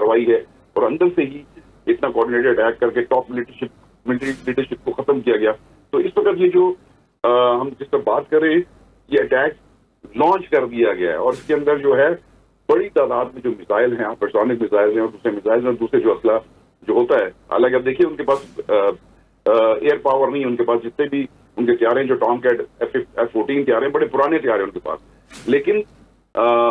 करवाई है और अंदर से ही इतना कोऑर्डिनेटेड अटैक करके टॉप मिलिट्री लीडरशिप को खत्म किया गया। तो इस वक्त ये जो हम जिस पर बात करें, ये अटैक लॉन्च कर दिया गया है और इसके अंदर जो है बड़ी तादाद में जो मिसाइल हैं, हाइपरसोनिक मिसाइल हैं और दूसरे मिसाइल और दूसरे जो असला जो होता है, हालांकि अब देखिए उनके पास एयर पावर नहीं है, उनके पास जितने भी उनके तैयार हैं, जो टॉमकैट F-14 तैयार हैं, बड़े पुराने तैयार हैं उनके पास, लेकिन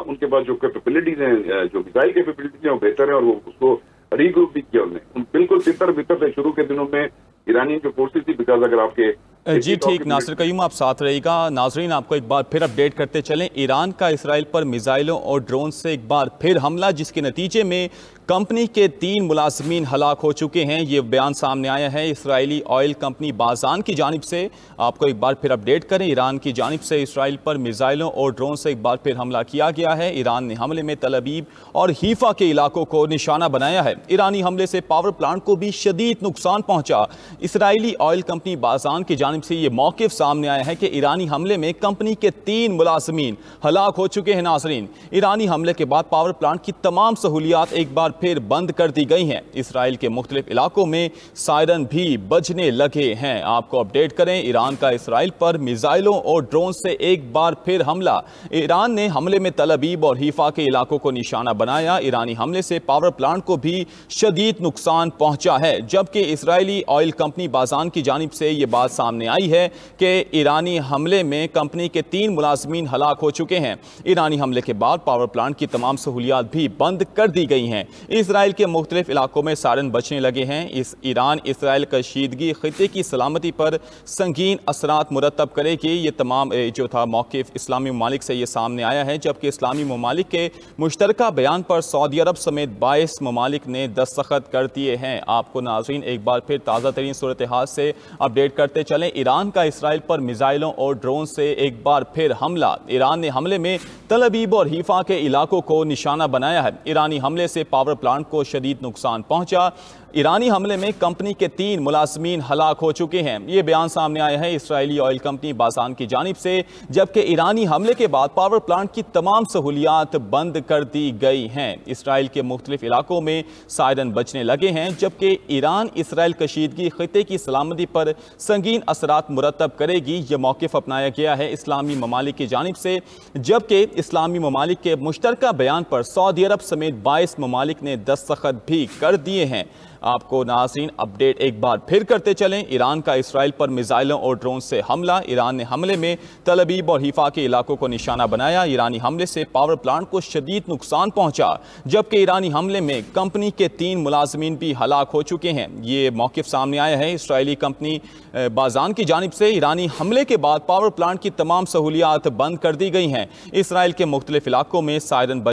उनके पास जो कैपेबिलिटीज हैं, जो मिसाइल कैपेबिलिटीज हैं वो बेहतर है और वो उसको रीग्रुप भी किया उन्होंने। बिल्कुल तितर से शुरू के दिनों में ईरानी जो फोर्सेज थी, बिकॉज अगर आपके जी ठीक, नासिर कयूम आप साथ रहेगा। नाजरीन आपको एक बार फिर अपडेट करते चलें, ईरान का इसराइल पर मिसाइलों और ड्रोन से एक बार फिर हमला, जिसके नतीजे में कंपनी के 3 मुलाजमीन हलाक हो चुके हैं। ये बयान सामने आया है इसराइली ऑयल कंपनी बाजान की जानिब से। आपको एक बार फिर अपडेट करें, ईरान की जानिब से इसराइल पर मिसाइलों और ड्रोन से एक बार फिर हमला किया गया है। ईरान ने हमले में तल अबीब और हीफा के इलाकों को निशाना बनाया है। ईरानी हमले से पावर प्लांट को भी शदीद नुकसान पहुंचा। इसराइली ऑयल कंपनी बाजान की जानिब से ये मौक़िफ़ सामने आया है कि ईरानी हमले में कंपनी के 3 मुलाजमीन हलाक हो चुके हैं। नाज़रीन, ईरानी हमले के बाद पावर प्लांट की तमाम सहूलियात एक बार फिर बंद कर दी गई हैं। इसराइल के मुख्तलिफ इलाकों में सायरन भी बजने लगे हैं। आपको अपडेट करें, ईरान का इसराइल पर मिसाइलों और ड्रोन से एक बार फिर हमला। ईरान ने हमले में तल अबीब और हीफा के इलाकों को निशाना बनाया। ईरानी हमले से पावर प्लांट को भी शदीद नुकसान पहुंचा है, जबकि इसराइली ऑयल कंपनी बाजान की जानिब से ये बात सामने आई है कि ईरानी हमले में कंपनी के 3 मुलाजमीन हलाक हो चुके हैं। ईरानी हमले के बाद पावर प्लांट की तमाम सहूलियात भी बंद कर दी गई हैं। इसराइल के मुख्तलिफ इलाकों में सायरन बजने लगे हैं। इस ईरान इसराइल कशीदगी खित्ते की सलामती पर संगीन असरात मुरतब करेगी। ये तमाम जो था मौक़िफ़ इस्लामी ममालिक से ये सामने आया है, जबकि इस्लामी ममालिक के मुश्तरका बयान पर सऊदी अरब समेत 22 ममालिक ने दस्तखत कर दिए हैं। आपको नाज़रीन एक बार फिर ताज़ा तरीन सूरत हाल से अपडेट करते चलें। ईरान का इसराइल पर मिसाइलों और ड्रोन से एक बार फिर हमला। ईरान ने हमले में तल अबीब और हीफा के इलाकों को निशाना बनाया है। ईरानी हमले से पावर प्लांट को शदीद नुकसान पहुंचा। ईरानी हमले में कंपनी के 3 मुलाजमीन हलाक हो चुके हैं। ये बयान सामने आया है इसराइली ऑयल कंपनी बाजान की जानिब से, जबकि ईरानी हमले के बाद पावर प्लांट की तमाम सहूलियात बंद कर दी गई हैं। इसराइल के मुख्तलिफ इलाकों में सायरन बजने लगे हैं, जबकि ईरान इसराइल कशीदगी खित्ते की सलामती पर संगीन असरात मुरतब करेगी। यह मौक़िफ़ अपनाया गया है इस्लामी ममालिक की जानिब से, जबकि इस्लामी ममालिक के मुश्तरका बयान पर सऊदी अरब समेत 22 ममालिक ने दस्तखत भी कर दिए हैं। आपको नाज़रीन अपडेट एक बार फिर करते चलें, ईरान का इसराइल पर मिसाइलों और ड्रोन से हमला। ईरान ने हमले में तल अबीब और हीफा के इलाकों को निशाना बनाया। ईरानी हमले से पावर प्लांट को शदीद नुकसान पहुंचा, जबकि ईरानी हमले में कंपनी के 3 मुलाजमीन भी हलाक हो चुके हैं। ये मौक़िफ़ सामने आया है इसराइली कंपनी बाजान की जानिब से। ईरानी हमले के बाद पावर प्लांट की तमाम सहूलियात बंद कर दी गई हैं। इसराइल के मुख्तलिफ इलाकों में सायरन